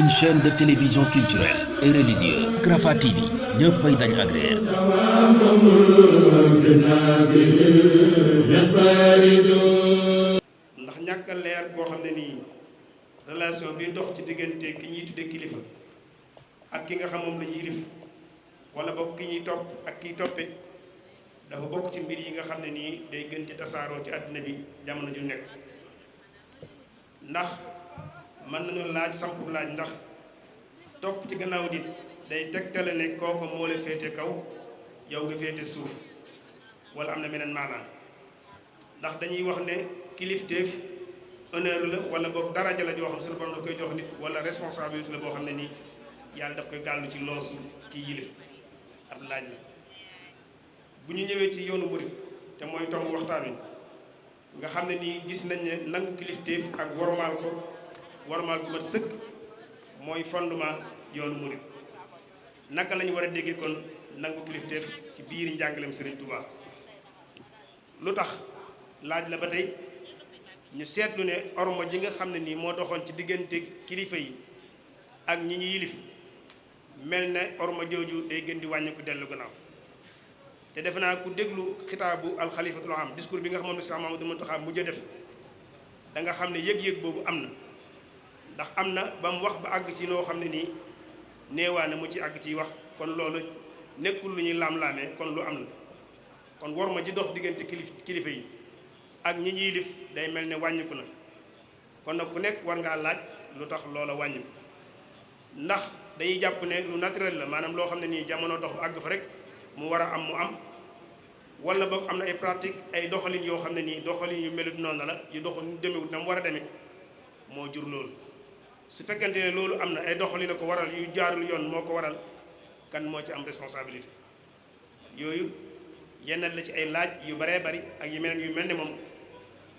une chaîne de télévision culturelle et religieuse Rafah TV ñëppay dañ agréer ndax ñàkk a leer boo xam ne nii relation bi dox ci diggante ki ñuy tudde kilifa ak ki nga xam moom la ñuy yilif wala bokk ki ñuy topp ak kiy toppe dafa bokk ci mbir yi nga xam ne nii day gën ci tasaaroo ci àddina bi jamono ju nekk. ndax mën nañu laaj sampu laaj ndax topp ci gannaaw nit day tegtale ne kooku moo la féete kaw yow nga féete suuf wala am na meneen maanaam ndax dañuy wax ne kilifteef honneur la wala boog daraja la joo xam suñu borom da koy jox nit wala responsabilité la boo xam ne nii yàlla daf koy gàllu ci loosu kii yilif ab laaj la. bu ñu ñëwee ci yoonu murit te mooy tomb waxtaan wi nga xam ne nii gis nañ ne nangu kilifteef ak wormaal gu mat sëkk mooy fondement yoonu murit. naka lañu war a déggee kon nangu kilifteef ci biir njàngaleem Serigne Touba lu tax laaj la ba tey ñu seetlu ne ormo ji nga xam ne nii moo doxoon ci diggante kilifa yi ak ñi ñu yilif mel ne ormo jooju day gën di wàññiku dellu gannaaw. te defe naa ku déglu xitaabu alxalifatul am discours bi nga xam moom ne Cheikh Mamadou Mountakha mujj a def da nga xam ne yëg-yëg boobu am na ndax am na ba mu wax ba àgg ci loo xam ne nii neewaa na mu ci àgg ciy wax kon loolu nekkul lu ñuy laam-laamee kon lu am la kon war ma ji dox diggante kilifa yi ak ñi ñuy lif day mel ne wàññiku na kon nag ku nekk war ngaa laaj lu tax loola wàññiku ndax dañuy jàpp ne lu naturel la maanaam loo xam ne nii jamono dox ba àgg fa rek mu war a am mu am wala boog am na ay pratique ay doxalin yoo xam ne nii doxalin yu melut noonu la yu doxalin demewut na mu war a demee moo jur loolu. su fekkente ne loolu am na ay doxalin la ko waral yu jaarul yoon moo ko waral kan moo ci am responsabilité yooyu yenn la ci ay laaj yu baree bari ak yu mel ne moom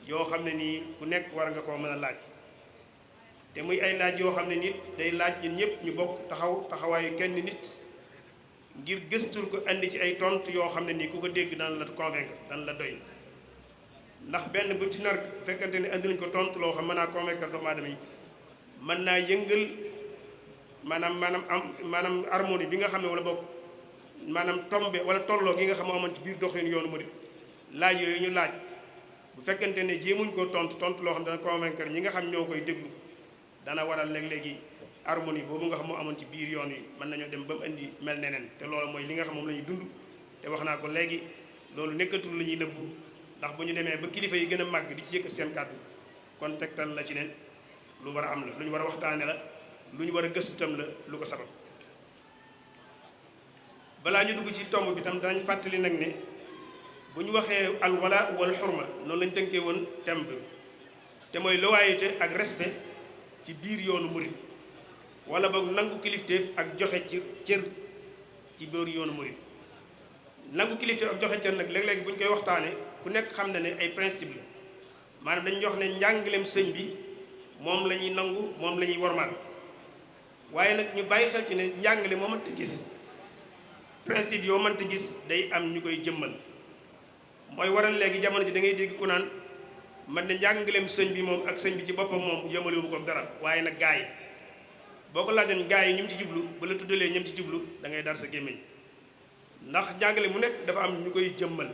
yoo xam ne nii ku nekk war nga koo mën a laaj te muy ay laaj yoo xam ne nit day laaj ñun ñëpp ñu bokk taxawaayu kenn nit. ngir gëstul ko andi ci ay tontu yoo xam ne nii ku ko dégg dana la convaincre dana la doy ndax benn bu ci nar fekkante ne andi nañ ko tontu loo xam mën naa convaincre doomu aadama yi mën naa yëngal maanaam harmonie bi nga xam ne wala boog maanaam tombe wala tolloo gi nga xam moo amoon ci biir doxin yoonu murid laaj yooyu ñu laaj bu fekkente ne jéemuñ ko tontu loo xam dana convaincre ñi nga xam ñoo koy déglu dana waral léeg-léegi harmonie boobu nga xam moo amoon ci biir yoon yi mën nañoo dem ba mu indi mel neneen te loolu mooy li nga xam moom la ñuy dund te wax naa ko léegi loolu nekkatul lu ñuy nëbbu ndax bu ñu demee ba kilifa yi gën a màgg di ci yëkkat seen kàddu kon tegtal la ci ne lu war a am la lu ñu war a waxtaane la lu ñu war a gëstu tam la lu ko sabab. balaa ñu dugg ci tomb bi tam dañ fàttali nag ne bu ñu waxee alwala wal xurma noonu lañ tënkee woon thème bi te mooy loyauté ak respect ci biir yoonu murid wala boog nangu kilifteef ak joxe ci cër ci biir yoonu murid. nangu kilifteef ak joxe cër nag léeg-léeg bu ñu koy waxtaanee ku nekk xam na ne ay principe la maanaam dañuy wax ne njàngaleem sëñ bi moom la ñuy nangu moom la ñuy wormaal waaye nag ñu bàyyi xel ci ne njàngale moo mënta gis principe yoo mënta gis day am ñu koy jëmmal mooy waral léegi jamono ji da ngay dégg ku naan man de njàngaleem sëñ bi moom ak sëñ bi ci boppam moom yëmalewu ko dara waaye nag gaa yi boo ko laajoon gaa yi ñu ci jublu ba la tuddalee ñëm ci jublu da ngay dar sa gémmiñ ndax njàngale mu nekk dafa am ñu koy jëmmal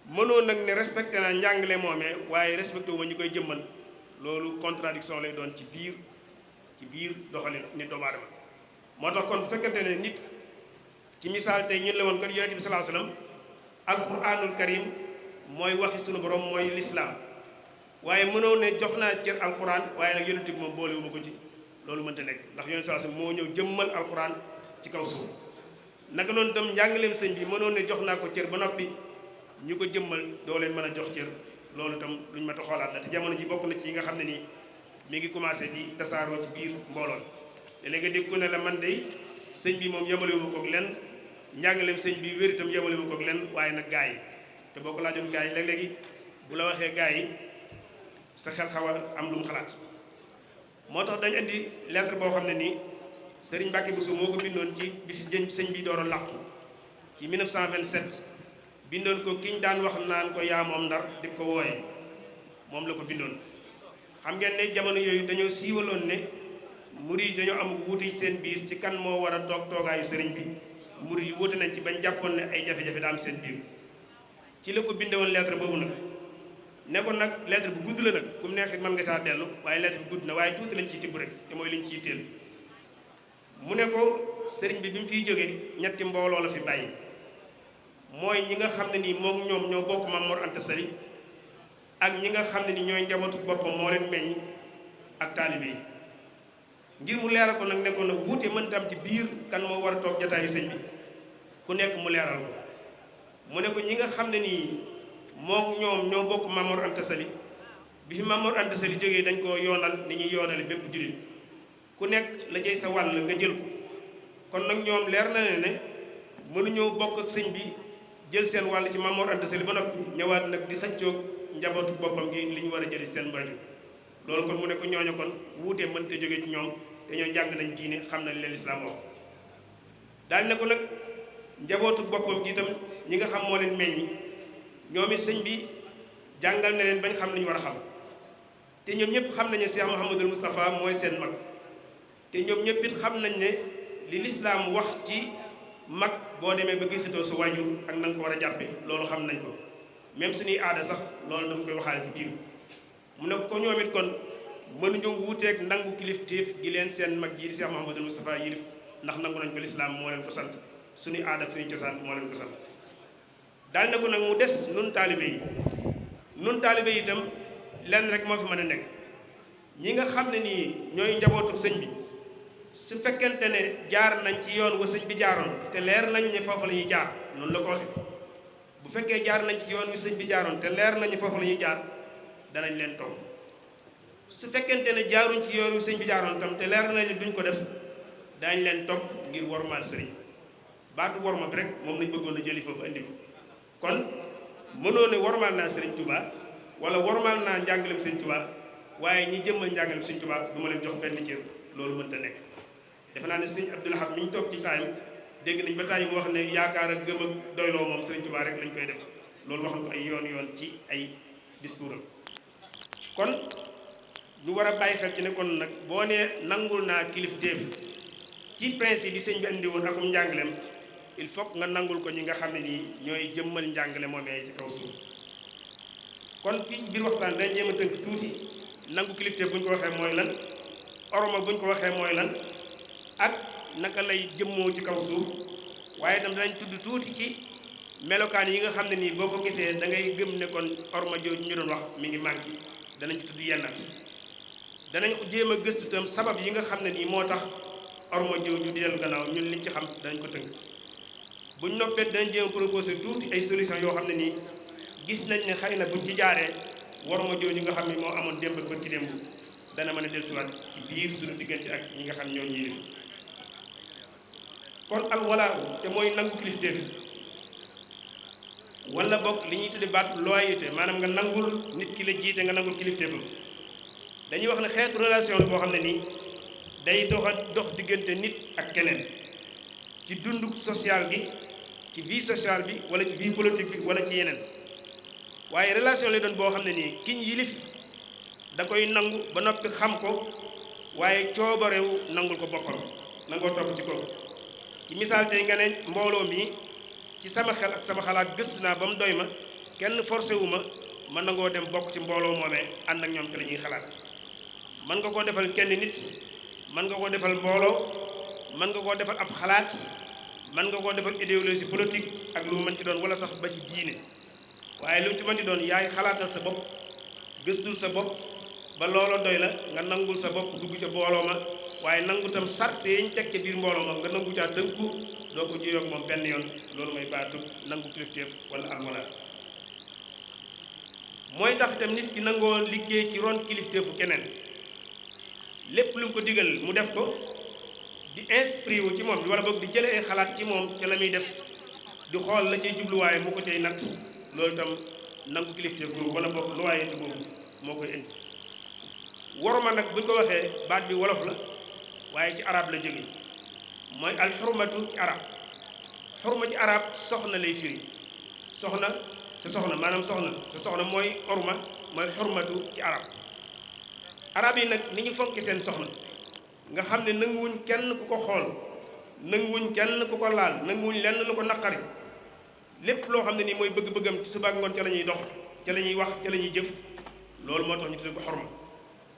mënoon nag ne respecté naa njàngale moomee waaye respecté wu ma ñu koy jëmmal loolu contradiction lay doon ci biir doxalin nit doomu aadama moo tax kon bu fekkente ne nit ci misaal tey ñun la woon kon yonent bi sallallahu alayhi wasallam alquranul karim mooy waxi sunu borom mooy lislaam waaye mënoon ne jox naa cër alquran waaye nag yonent bi moom boolewu ma ko ci loolu mënta nekk ndax yonent sallallahu alayhi wasallam moo ñëw jëmmal alquran ci kaw suuf naka noonu tam njàngaleem sëñ bi mënoon ne jox naa ko cër ba noppi ñu ko jëmmal doo leen mën a jox cër loolu itam luñ mat a xoolaat la te jamono ji bokk na ci yi nga xam ne nii mi ngi commencé di tasaaroo ci biir mbooloon léeg-léeg nga dégg ko ne la man de sëñ bi moom yemalewu ma koog lenn njàngaleem sëñ bi wér itam yemalewu ma koog lenn waaye nag gaa yi te boo ko laajoon gaa yi léeg-léegi bu la waxee gaa yi sa xel xaw a am lu mu xalaat moo tax dañ indi lettre boo xam ne nii Serigne Mbacke Bousso moo ko bindoon ci bi fi sëñ bi door a làqu ci 1927 bindoon ko ki ñu daan wax naan ko yaa moom Ndar di ko wooye moom la ko bindoon xam ngeen ne jamono yooyu dañoo siiwaloon ne murid yi dañoo am wuute ci seen biir ci kan moo war a toog toogaayu sëriñ bi murid yi wuute nañ ci bañ jàppoon ne ay jafe-jafe daa am seen biir ci la ko binde woon lettre boobu nag ne ko nag lettre bu gudd la nag ku mu neex mën nga saa dellu waaye lettre bu gudd na waaye tuuti lañ ciy tibb rek te mooy liñ ciy teel mu ne ko sëriñ bi mu fiy jógee ñetti mbooloo la fi bàyyi mooy ñi nga xam ne nii moom ñoom ñoo bokk Maam Mor Anta Sali ak ñi nga xam ne ni ñooy njabootu boppam moo leen meññ ak taalibe yi ngir mu leeral ko nag nekkoon nag wuute mënta am ci biir kan moo war a toog jataayu sëñ bi ku nekk mu leeral ko mu ne ko ñi nga xam ne nii moom ñoom ñoo bokk Maam Mor Anta Sali bi fi Maam Mor Anta Sali jógee dañ koo yoonal ni ñuy yoonale bépp jullit ku nekk la cay sa wàll nga jël ko kon nag ñoom leer na ne mënuñoo bokk ak sëñ bi jël seen wàll ci Maam Mor Anta Sali ba noppi ñëwaat nag di xëccoog njabootu boppam gi li ñu war a jëli seen mbaju loolu kon mu ne ko ñooñu kon wuutee mënta jóge ci ñoom dañoo jàng nañ diine xam nañ leen lislaam wax daal ne ko nag njabootu boppam gi itam ñi nga xam moo leen meññi ñoom it sëñ bi jàngal na leen bañ xam li ñu war a xam te ñoom ñëpp xam nañ ne Cheikh Mouhamadul Moustapha mooy seen mag te ñoom ñëpp it xam nañ ne li lislaam wax ci mag boo demee ba gisatoo sa waajur ak na nga ko war a jàppe loolu xam nañ ko même suñuy aada sax loolu dama koy waxaale ci biir mu ne ko ñoom it kon mënuñu wuuteeg nangu kilifteef gi leen seen mag ji di Cheikh Mouhamadul Moustapha yilif ndax nangu nañ ko lislaam moo leen ko sant suñuy aada ak suñuy cosaan moo leen ko sant daal ne ko nag mu des nun taalibe yi itam lenn rek moo fi mën a nekk ñi nga xam ne nii ñooy njabootu sëñ bi su fekkente ne jaar nañ ci yoon wa sëñ bi jaaroon te leer nañ ne foofu la ñuy jaar noonu la ko waxe bu fekkee jaar nañ ci yoon wi sëñ bi jaaroon te leer nañ ne foofu la ñuy jaar danañ leen topp su fekkente ne jaaruñ ci yoon wi sëñ bi jaaroon tam te leer nañ ne duñ ko def daañ leen topp ngir wormaal sëriñ baatu worma bi rek moom lañ bëggoon a jëli foofu indi ko kon mënoo ne wormaal naa sëriñ Touba wala wormaal naa njàngalem sëriñ Touba waaye ñi jëmmal njàngalem sëriñ Touba du ma leen jox benn cër loolu mënta nekk defe naa ne sëriñ Abdou Lahad mi ñu toog ci taayam dégg nañ ba taay mu wax ne yaakaar ak gëm ak doyloo moom sëriñ Touba rek lañ koy def loolu wax na ko ay yoon ci ay discours am kon ñu war a bàyyi xel ci ne kon nag boo nee nangul naa kilifteef ci principe yi sëñ bi andi woon akum njàngaleem il faut nga nangul ko ñi nga xam ne nii ñooy jëmmal njàngale moomee ci kaw suuf kon fii ci biir waxtaan dañ jéem a tënk tuuti nangu kilifteef bu ñu ko waxee mooy lan orma bu ñu ko waxee mooy lan ak naka lay jëmmoo ci kaw suuf waaye itam danañ tudd tuuti ci melokaan yi nga xam ne nii boo ko gisee da ngay gëm ne kon orma jooju ñu doon wax mi ngi manqué danañ ci tudd yennat danañ jéem a gëstu itam sabab yi nga xam ne nii moo tax orma jooju di dellu gannaaw ñun liñ ci xam danañ ko tënk buñ noppee danañ jéem a proposé tuuti ay solution yoo xam ne nii gis nañ ne xëy na buñ ci jaaree orma jooju nga xam ne moo amoon démb ak bërki démb dana mën a dellusiwaat ci biir suñu diggante ak ñi nga xam ñoo ñuy def kon al walaa te mooy nangu kilifteef wala bokk li ñuy tudde baat loyauté maanaam nga nangul nit ki la jiite nga nangul kilifteefam dañuy wax ne xeetu relation la boo xam ne nii day dox diggante nit ak keneen ci dund social gi ci vie sociale bi wala ci vie politique bi wala ci yeneen waaye relation lay doon boo xam ne nii kiñ yilif da koy nangu ba noppi xam ko waaye coobarewu nangul ko boppam nangoo topp ci kaw ci misaal tey nga ne mbooloo mi ci sama xel ak sama xalaat gëstu naa ba mu doy ma kenn forcé wu ma nangoo dem bokk ci mbooloo moomee ànd ak ñoom te la ñuy xalaat mën nga koo defal kenn nit mën nga koo defal mbooloo mën nga koo defal ab xalaat mën nga koo defal idéologie politique ak lu mu mën ci doon wala sax ba ci diine waaye lu mu ci mën ci doon yaay xalaatal sa bopp gëstul sa bopp ba looloo doy la nga nangul sa bopp dugg ca mbooloo ma waaye nangu tam sart yi ñu teg ca biir mbooloo ma nga nangu caa tënku doo ko jiyoog moom benn yoon loolu mooy baatu nangu kilifteef wala alwala mooy tax itam nit ki nangoo liggéey ci ron kilifteefu keneen lépp lu mu ko digal mu def ko di inspiré wu ci moom wala boog di jëlee ay xalaat ci moom ca la muy def di xool la cay jubluwaay mu ko cay natt loolu itam nangu kilifteef boobu wala boog loyauté boobu moo koy indi worma nag bu ñu ko waxee baat bi wolof la waaye ci arab la jóge mooy al xurmatu ci arab xurma ci arab soxna lay firi soxna sa soxna maanaam soxna mooy orma mooy xurmatu ci arab yi nag ni ñu fonki seen soxna nga xam ne nanguwuñ kenn ku ko xool nanguwuñ kenn ku ko laal nanguwuñ lenn lu ko naqari lépp loo xam ne nii mooy bëgg-bëggam ci suba ak ngoon ca la ñuy dox ca la ñuy wax ca la ñuy jëf loolu moo tax ñu tuddee ko xorma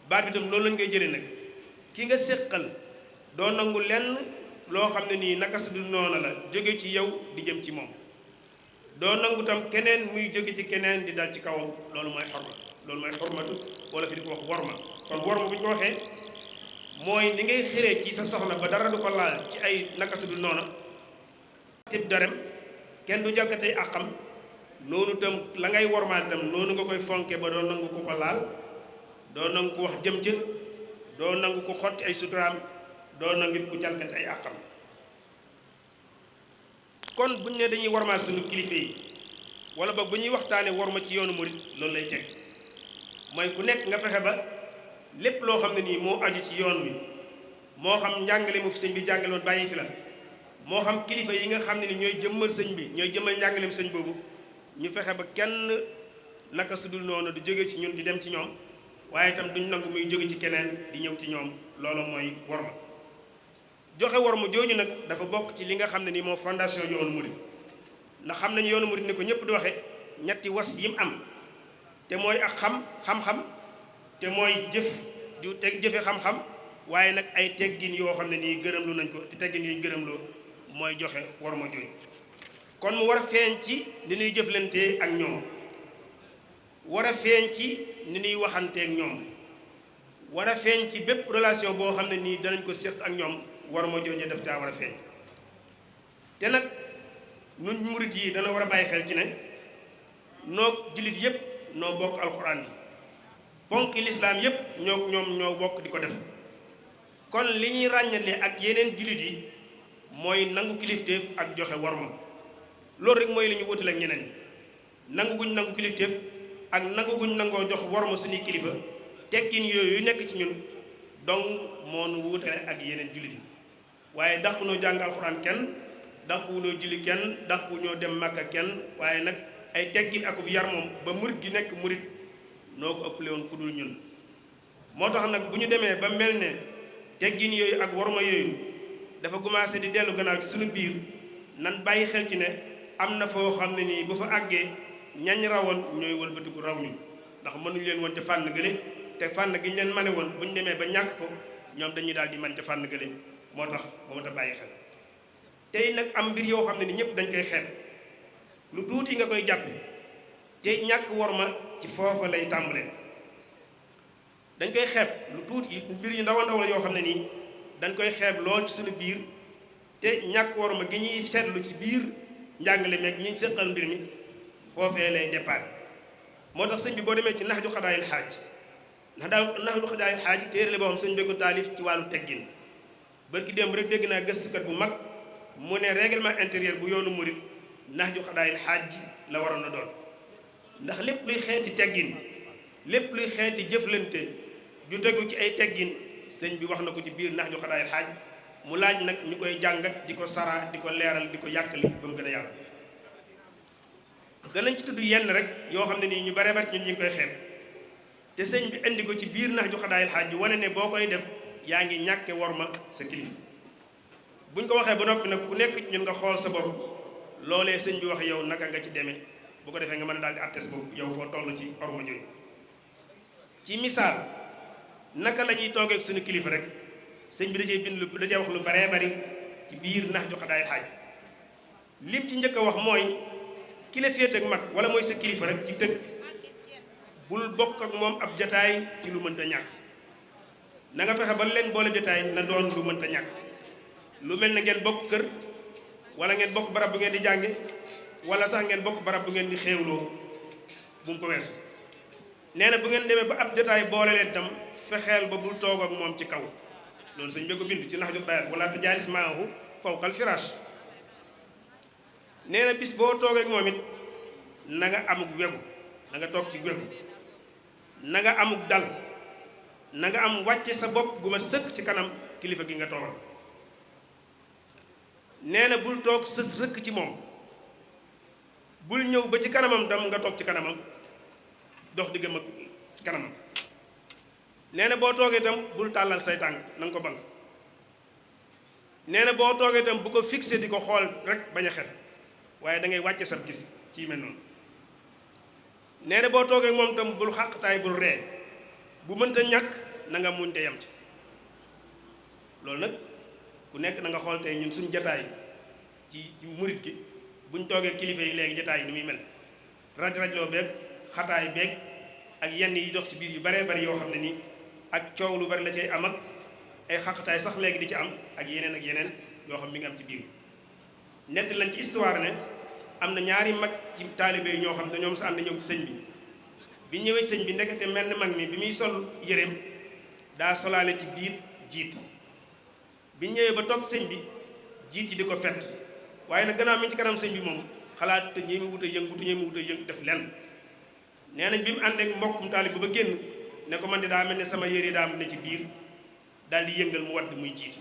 baat bi tam loolu lañ koy jëlee nag ki nga séqal doo nangu lenn loo xam ne nii naka su dul noona la jóge ci yow di jëm ci moom doo nangu tam keneen muy jóge ci keneen di dal ci kawam loolu mooy xorma loolu mooy xormatu wala fi di ko wax worma kon worma bu ñu ko waxee mooy ni ngay xëree ci sa soxna ba dara du ko laal ci ay naka su dul noona tib darem kenn du jalgatey àqam noonu tam la ngay wormaal tam noonu nga koy fonke ba doo nangu ku ko laal doo nangu ko wax jëm ca doo nangu ko xotti ay suturaam doo nangu ku jalgati ay àqam kon buñ ne dañuy wormaal suñu kilifa yi wala boog bu ñuy waxtaane worma ci yoonu murit loolu lay teg mooy ku nekk nga fexe ba lépp loo xam ne nii moo aju ci yoon wi moo xam njàngale mu fi sëñ bi jàngaloon bàyyi fi la moo xam kilifa yi nga xam ne ni ñooy jëmmal sëñ bi ñooy jëmmal njàngaleem sëñ boobu ñu fexe ba kenn naka sudul noonu du jóge ci ñun di dem ci ñoom waaye itam duñ nangu muy jóge ci keneen di ñëw ci ñoom loolu mooy worma joxe worma jooju nag dafa bokk ci li nga xam ne ni moo fondation yoonu murit ndax xam nañu yoonu murit ni ko ñëpp di waxe ñetti was yim am te mooy ak xam-xam te mooy jëf ju teg jëfe xam-xam waaye nag ay teggin yoo xam ne nii gërëmlu nañ ko te teggin yi ñu gërëmloo mooy joxe worma jooju kon mu war a feeñ ci ni ñuy jëflantee ak ñoom war a feeñ ci ni ñuy waxanteek ñoom war a feeñ ci bépp relation boo xam ne nii danañ ko séq ak ñoom worma jooju daf caa war a feeñ te nag nun murit yi dana war a bàyyi xel ci ne noo jullit yépp noo bokk alxuraan yi ponki lislaam yépp ñoo bokk di ko def kon li ñuy ràññale ak yeneen jullit yi mooy nangu kilifteef ak joxe worma loolu rek mooy li ñu wutale ak ñeneen nangu guñ nangu kilifteef ak nangu guñ nangoo jox worma suñuy kilifa tekkin yooyu yu nekk ci ñun donc moo nu wutale ak yeneen jullit yi waaye dàqu noo jàng alxuraan kenn dàqu noo julli kenn dàqu ñoo dem màkka kenn waaye nag ay teggin akub yar moom ba murit gi nekk murit noo ko ëppale woon ku dul ñun moo tax nag bu ñu demee ba mel ne teggin yooyu ak worma yooyu dafa commencé di dellu gannaaw ci suñu biir nan bàyyi xel ci ne am na foo xam ne nii bu fa àggee ñañ rawoon ñooy wëlbatiku raw ñu ndax mënuñu leen woon ca fànn gële te fànn gi ñu leen mane woon bu ñu demee ba ñàkk ko ñoom dañuy daal di man ca fànn gële moo tax ba ma ta bàyyi xel tey nag am mbir yoo xam ne ni ñëpp dañ koy xeeb lu tuuti nga koy jàppe te ñàkk worma ci foofa lay tàmbalee dañ koy xeeb lu tuuti mbir yu ndaw a ndaw la yoo xam ne nii dañ koy xeeb lool ci suñu biir te ñàkk worma gi ñuy seetlu ci biir njàngale meeg ñi seqal mbir mi foofee lay départ moo tax sëñ bi boo demee ci nax ju xadaayil xaaj nax ju xadaayil xaaj téere la boo xam sëñ bi ko taalif ci wàllu teggin bërki démb rek dégg naa gëstukat bu mag mu ne règlement intérieur bu yoonu murit nax ju xadaayil xaaj la waroon a doon ndax lépp luy xeeti teggin lépp luy xeeti jëflante ju tegu ci ay teggin sëñ bi wax na ko ci biir nax ju xadaayil xaaj mu laaj nag ñu koy jàngat di ko saraa di ko leeral di ko yàkkali ba mu gën a yàlla danañ ci tudd yenn rek yoo xam ne nii ñu bare bare ñun ñu ngi koy xeeb te sëñ bi indi ko ci biir nax ju xadaayil xaaj bi wane ne boo koy def yaa ngi ñàkke worma sa kilifa buñ ko waxee ba noppi nag ku nekk ñun nga xool sa bopp loolee sëñ bi wax yow naka nga ci demee bu ko defee nga mën a daal di àtte sa bopp yow foo toll ci orma jooju ci misaal naka la ñuy toogee ak suñu kilifa rek sëñ bi da cee bind lu da cee wax lu baree bari ci biir nax ju xadaayil xaaj lim ci njëkk a wax mooy ki la féete ak mag wala mooy sa kilifa rek ci tënk bul bokk ak moom ab jataay ci lu mënta ñàkk na nga fexe ba leen boole jataay na doon lu mënta ñàkk lu mel na ngeen bokk kër wala ngeen bokk barab bu ngeen di jànge wala sax ngeen bokk barab bu ngeen di xéewloo bu mu ko weesu nee na bu ngeen demee ba ab jataay boole leen tam fexeel ba bul toog ak moom ci kaw loolu sëñ bi ko bind ci nax jox daayal wala tajaalis maahu fawqal firaash nee na bis boo toogee ak moom it na nga amuk wegu na nga toog ci wegu na nga amuk dal na nga am wàcce sa bopp gu ma sëkk ci kanam kilifa gi nga toogal nee na bul toog sës rëkk ci moom bul ñëw ba ci kanamam tam nga toog ci kanamam dox diggam ak ci kanamam nee na boo toogee itam bul tàllal say tànk na nga ko bank nee na boo toogee itam bu ko fixé di ko xool rek bañ a xef waaye da ngay wàcce sab gis ci mel noonu. nee na boo toogee moom itam bul xàqtaay bul ree bu mënta ñàkk na nga muñ te yam ci. loolu nag ku nekk na nga xool tey ñun suñ jataay ci murit gi buñ toogee kilifa yi léegi jataay yi ni muy mel raj-rajloo beeg xataay beeg ak yenn yi dox ci biir yu baree bari yoo xam ne nii ak coow lu bari la cay am ak ay xaqtaay sax léegi di ci am ak yeneen yoo xam mi ngi am ci biir. nett lañ ci histoire ne am na ñaari mag ci taalibe yi ñoo xam ne ñoom sa ànd ñëw ci sëñ bi ñëwee sëñ bi ndekete mel ni mag mi bi muy sol yëreem daa solaale ci biir jiit bi ñëwee ba toog sëñ bi jiit yi di ko fett waaye nag gannaaw mi ci kanam sëñ bi moom xalaat te ñeemi wut a yëngutu ñeemi wut a yëngu def lenn. nee nañ bi mu ànd ak mbokkum taalib ba génn ne ko man de daa mel ne sama yére daa am ne ci biir daal di yëngal mu wadd muy jiit.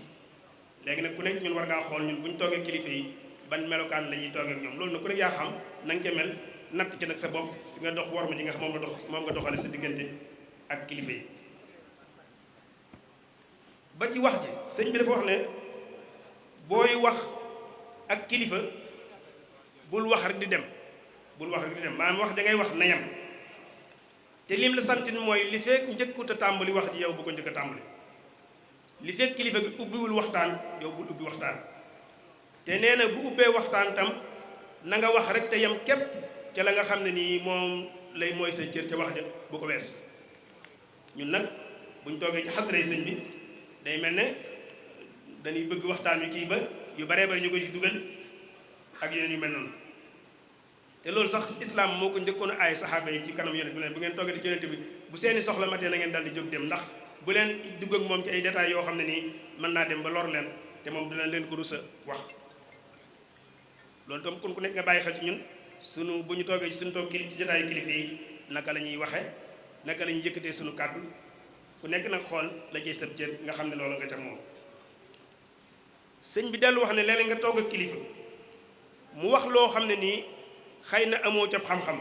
léegi nag ku nekk ñun war ngaa xool ñun bu ñu toogee kilifa yi ban melokaan la ñuy toogee ak ñoom loolu nag ku nekk yaa xam na nga ca mel natt ci nag sa bopp fi nga dox war ma ji nga xam moom nga doxale sa diggante ak kilifa yi. ba ci wax ji sëñ bi dafa wax ne booy wax ak kilifa bul wax rek di dem maanaam wax da ngay wax na yam te lim la sant mooy li fekk njëkkut a tàmbali wax ji yow bu ko njëkk a tàmbali li fekk kilifa gi ubbiwul waxtaan yow bul ubbi waxtaan te nee na bu ubbee waxtaan tam na nga wax rek te yam képp ca la nga xam ne nii moom lay mooy sa cër ca wax ja bu ko wees. ñun nag buñ toogee ci xadray sëñ bi day mel ne dañuy bëgg waxtaan wi kii ba yu baree bari ñu ko ci dugal ak yeneen yu mel noonu te loolu sax islam moo ko njëkkoon ay saxaaba yi ci kanam yonent bi ne bu ngeen toogee ci yonent bi bu seeni soxla matee na ngeen dal di jóg dem ndax bu leen dugg ak moom ci ay détails yoo xam ne nii mën naa dem ba lor leen te moom dina leen ko rusa wax. loolu tam kon ku nekk nga bàyyi xel ci ñun sunu bu ñu toogee ci suñu toog ci jotaayu kilifa yi naka la ñuy waxe naka la ñuy yëkkatee sunu kàddu ku nekk nag xool la jëy sab cër nga xam ne loolu nga ca moom. sëñ bi dellu wax ne léeg-léeg nga toog ak kilifa mu wax loo xam ne nii xëy na amoo ca xam-xam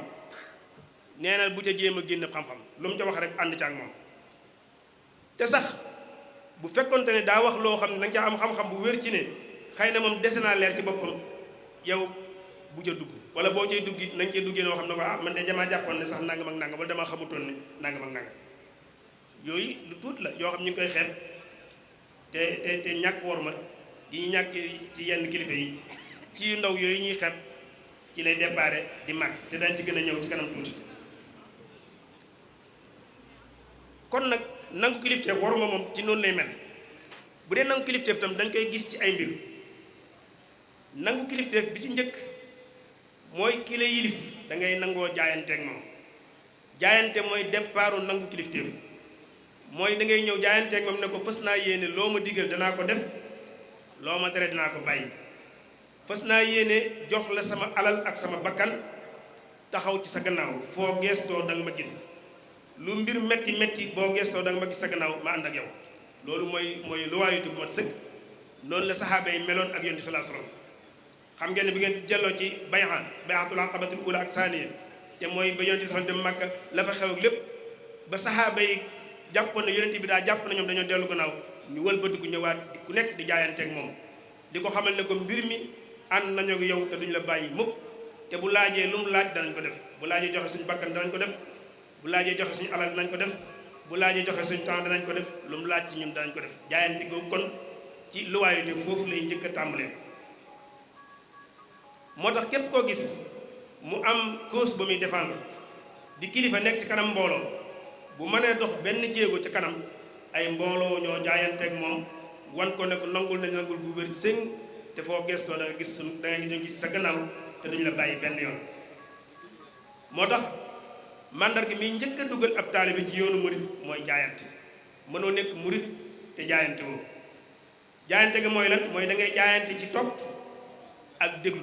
nee na bu ca jéem a génn xam-xam lu mu ca wax rek ànd ca ak moom te sax bu fekkonte ne daa wax loo xam ne danga ca am xam-xam bu wér ci ne xëy na moom dese naa leer ci boppam yow bu ca dugg wala boo cay dugg it nañ cee duggee noo xam ne ko ah man de damaa jàppoon ne sax nangam ak nangam wala damaa xamutoon ne nangam ak nangam yooyu lu tuut la yoo xam ñu ngi koy xeeb te ñàkk worma di ñu ñàkk ci yenn kilifa yi ci yu ndaw yooyu ñuy xeeb ci lay déparé di mag te dañ ci gën a ñëw ci kanam tuuti. kon nag nangu kilifteef waruma moom ci noonu lay mel bu dee nangu kilifteef tam dañ koy gis ci ay mbir nangu kilifteef bi ci njëkk mooy ki la yilif da ngay nangoo jaayanteeg moom jaayante mooy départu nangu kilifteef mooy da ngay ñëw jaayanteeg moom ne ko fës naa yéene loo ma digal danaa ko def loo ma tere dinaa ko bàyyi fës naa yéene jox la sama alal ak sama bakkan taxaw ci sa gannaaw foo geestoo da nga ma gis lu mbir metti metti boo geestoo da nga ma gis sa gannaaw ma ànd ak yow loolu mooy luwaayutu bu mat sëkk noonu la saxaaba yi meloon ak yonent bi sallallahu alayhi wasallam xam ngeen ne bi ngeen jëlloo ci bayatul aqabatul ula ak saaniya te mooy ba yonent bi sax dem Makka la fa xew lépp ba saxaaba yi jàppoon ne yonent bi daa jàpp na ñoom dañoo dellu gannaaw ñu wëlbatiku ñëwaat ku nekk di jaayanteeg moom di ko xamal ne ko mbir mi ànd nañu ak yow te duñ la bàyyi mukk te bu laajee lu mu laaj danañ ko def bu laajee joxe suñu bakkan danañ ko def bu laajee joxe suñu alal danañ ko def bu laajee joxe suñu temps danañ ko def lu mu laaj ci ñun danañ ko def jaayante googu kon ci luwaayute foofu lay njëkk a tàmbalee. moo tax képp koo gis mu am cause ba muy défendre di kilifa nekk ci kanam mbooloo bu mënee dox benn jéego ci kanam ay mbooloo ñoo jaayanteeg moom wan ko ne ko nangul nañ nangul bu wér sëñ te foo gestoo da nga gis suñ da nga gis sa gannaaw te duñu la bàyyi benn yoon. moo tax mandarga mi njëkk a dugal ab taalibe ci yoonu murit mooy jaayante mënoo nekk murit te jaayante woo jaayante ga mooy lan mooy da ngay jaayante ci topp ak déglu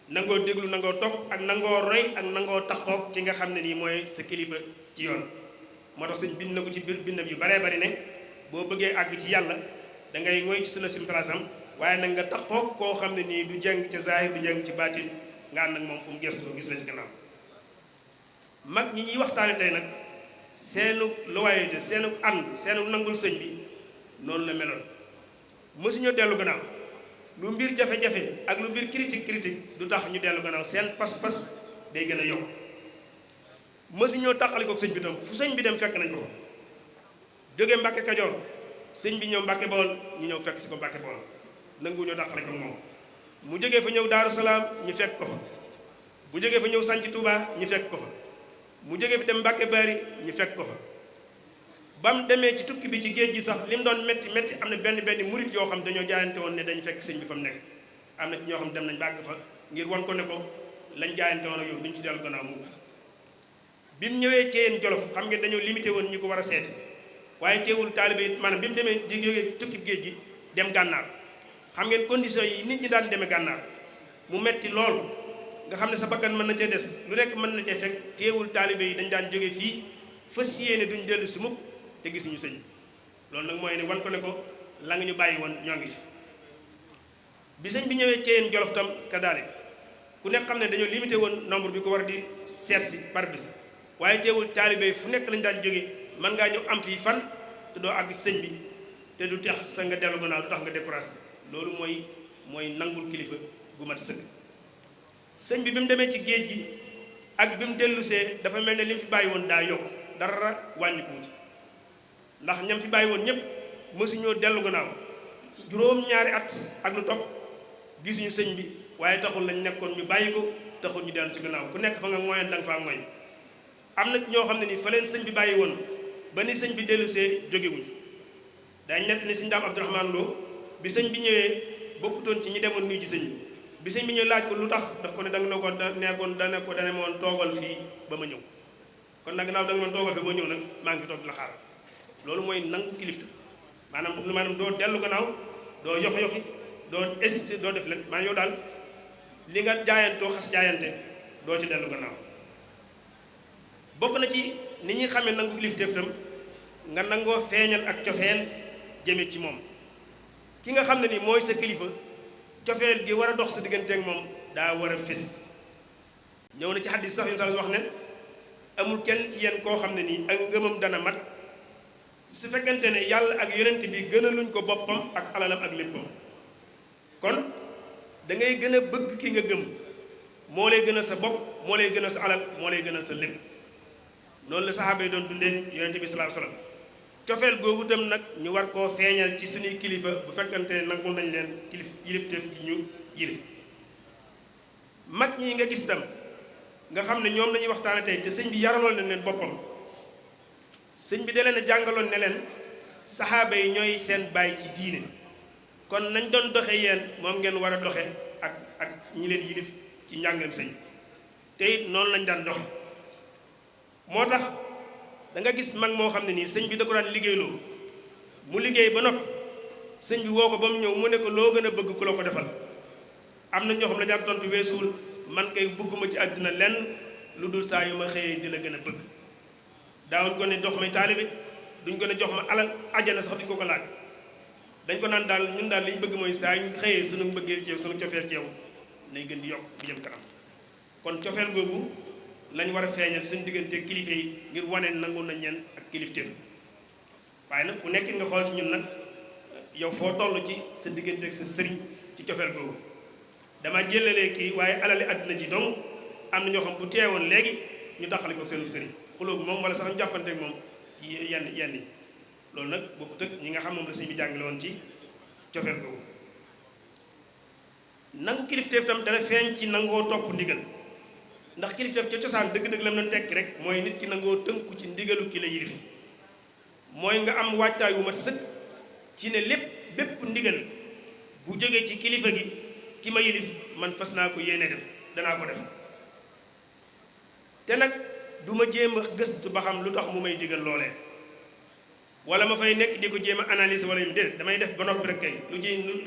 nangoo déglu nangoo topp ak nangoo roy ak nangoo taxoog ci nga xam ne nii mooy sa kilifa ci yoon. moo tax sëñ bind na ko ci bindam yu baree bari ne boo bëggee àgg ci yàlla da ngay ngoy ci sunna salaasam waaye nag nga taxoog koo xam ne nii du jàng ca zaahir du jàng ci baatin nga ànd ak moom fu mu gëstoo gis la ci gannaaw. mag ñi ñuy waxtaane tey nag seenu loyauté seenu ànd seenu nangul sëñ bi noonu la meloon mësuñu dellu gannaaw lu mbir jafe-jafe ak lu mbir critique du tax ñu dellu gannaaw seen pas-pas day gën a yokk mësu ñoo tàqali ko sëñ bi tam fu sëñ bi dem fekk nañ ko jóge Mbàkke Kajoor sëñ bi ñëw Mbàkke Bawol ñu ñëw fekk si ko Mbàkke Bawol nangu ñoo tàqali ko moom mu jógee fa ñëw Daaru Salaam ñu fekk ko fa bu jógee fa ñëw sanc Touba ñu fekk ko fa mu jógee fi dem Mbàkke Bari ñu fekk ko fa ba mu demee ci tukki bi ci géej gi sax li mu doon métti métti am na benn murit yoo xam dañoo jaayante woon ne dañu fekk sëñ bi fa mu nekk am na ci ñoo xam dem nañ bàgg fa ngir wan ko ne ko lañ jaayante woon ak yow duñ ci dellu gannaaw mu bi mu ñëwee Ceyeen Jolof xam ngeen dañoo limité woon ñu ko war a seeti waaye teewul taalibe yi maanaam bi mu demee di jógee tukki géej gi dem gànnaar xam ngeen conditions yi nit ñi daan demee gànnaar mu metti lool nga xam ne sa bakkan mën na cee des lu nekk mën na cee fekk teewul taalibe yi dañ daan jóge fii fas yéene duñ dellu si mukk te gisuñu sëñ loolu nag mooy ne wan ko ne ko la nga ñu bàyyi woon ñoo ngi ci bi sëñ bi ñëwee Ceyeen Jolof tam kadaalik ku nekk xam ne dañoo limité woon nombre bi ko war di seet si par bis waaye teewul taalibe yi fu nekk lañ daan jóge mën ngaa ñëw am fii fan te doo àgg sëñ bi te du tax sa nga dellu gannaaw du tax nga découragé loolu mooy nangul kilifa gu mat sëkk sëñ bi mu demee ci géej gi ak bi mu dellusee dafa mel ne li mu fi bàyyi woon daa yokk dara wàññiku ci ndax ñam fi bàyyi woon ñëpp mësuñoo dellu gannaaw juróom-ñaari at ak lu topp gisuñu sëñ bi waaye taxul lañ nekkoon ñu bàyyi ko taxul ñu dellu ci gannaaw ku nekk fa nga mooyoon danga faa mooy am na ñoo xam ne ni fa leen sëñ bi bàyyi woon ba ni sëñ bi dellusee jógewuñ dañ nekk ni sëñ Daam Abdourahmane Lo bi sëñ bi ñëwee bokkutoon ci ñi demoon nuyu ji sëñ bi sëñ bi ñëw laaj ko lu tax daf ko ne danga ne ko nekkoon dane ko dane moon toogal fii ba ma ñëw kon nag gannaaw danga moon toogal fii ba ma ñëw nag maa ngi toog di la xaar loolu mooy nangu kilifta maanaam doo dellu gannaaw doo yox-yoxi doo hésité doo def leen maanaam yow daal li nga jaayantoo xas jaayante doo ci dellu gannaaw bokk na ci ni ñuy xamee nangu kilifteef tam nga nangoo feeñal ak cofeel jëme ci moom ki nga xam ne ni mooy sa kilifa cofeel gi war a dox sa diggante ak moom daa war a fés ñëw na ci xaddis sax yu wax ne amul kenn ci yéen koo xam ne nii ak ngëmam dana mat su fekkente ne yàlla ak yonent bi gënaluñ ko boppam ak alalam ak léppam kon da ngay gën a bëgg ki nga gëm moo lay gënal sa bopp moo lay gënal sa alal moo lay gënal sa lépp noonu la saxaaba yi doon dundee yonent bi sallallahu alayhi wasallam cofeel googu tam nag ñu war koo feeñal ci suñuy kilifa bu fekkante ne nangul nañ leen yilifteef gi ñu yilif mag ñi nga gis tam nga xam ne ñoom lañuy waxtaane tey te sëñ bi yaraloon nañ leen boppam sëñ bi da leen a jàngaloon ne leen saxaaba yi ñooy seen baay ci diine kon nañ doon doxe yéen moom ngeen war a doxe ak ñi leen yilif ci njàngaleem sëñ te it noonu lañ daan doxe moo tax da nga gis mag moo xam ne nii sëñ bi da ko daan liggéeyloo mu liggéey ba noppi sëñ bi woo ko ba mu ñëw mu ne ko loo gën a bëgg ku la ko defal am na ñoo xam ne jàpp tontu weesuwul man kay bëgguma ci àddina lenn lu dul saa yu ma xëyee di la gën a bëgg daawuñ ko ne jox may taalibe duñ ko ne jox ma alal ajjana sax duñ ko laaj dañ ko naan daal ñun daal li ñu bëgg mooy saa yu xëyee sunu mbëggeel ci yow sunu cofeel ci yow nay gën di yokk di jëm kanam kon cofeel googu lañ war a feeñal suñu diggante kilifa yi ngir wane nangu nañ leen ak kilifteef waaye nag ku nekk nga xool ci ñun nag yow foo toll ci sa diggante ak sa sëriñ ci cofeel googu dama jëlalee kii waaye alali àddina ji donc am na ñoo xam bu teewoon léegi ñu taxale ko seen sëriñ xulóobu moom wala sax ñu jàppante ak moom ci yenn yi loolu nag boo ko tëg ñi nga xam moom la sëñ bi jàngale woon ci cofeel googu nangu kilifteef tam dana feeñ ci nangoo topp ndigal ndax kilifteef ca cosaan dëgg-dëgg la mën tekki rek mooy nit ki nangoo tënku ci ndigalu ki la yilif mooy nga am waajtaay wu mat sëkk ci ne bépp ndigal bu jógee ci kilifa gi ki ma yilif man fas naa ko yéene def danaa ko def te nag du ma jéem a gëstu ba xam lu tax mu may digal loolee wala ma fay nekk di ko jéem a analyser wala yu déedéet damay def ba noppi rek kay lu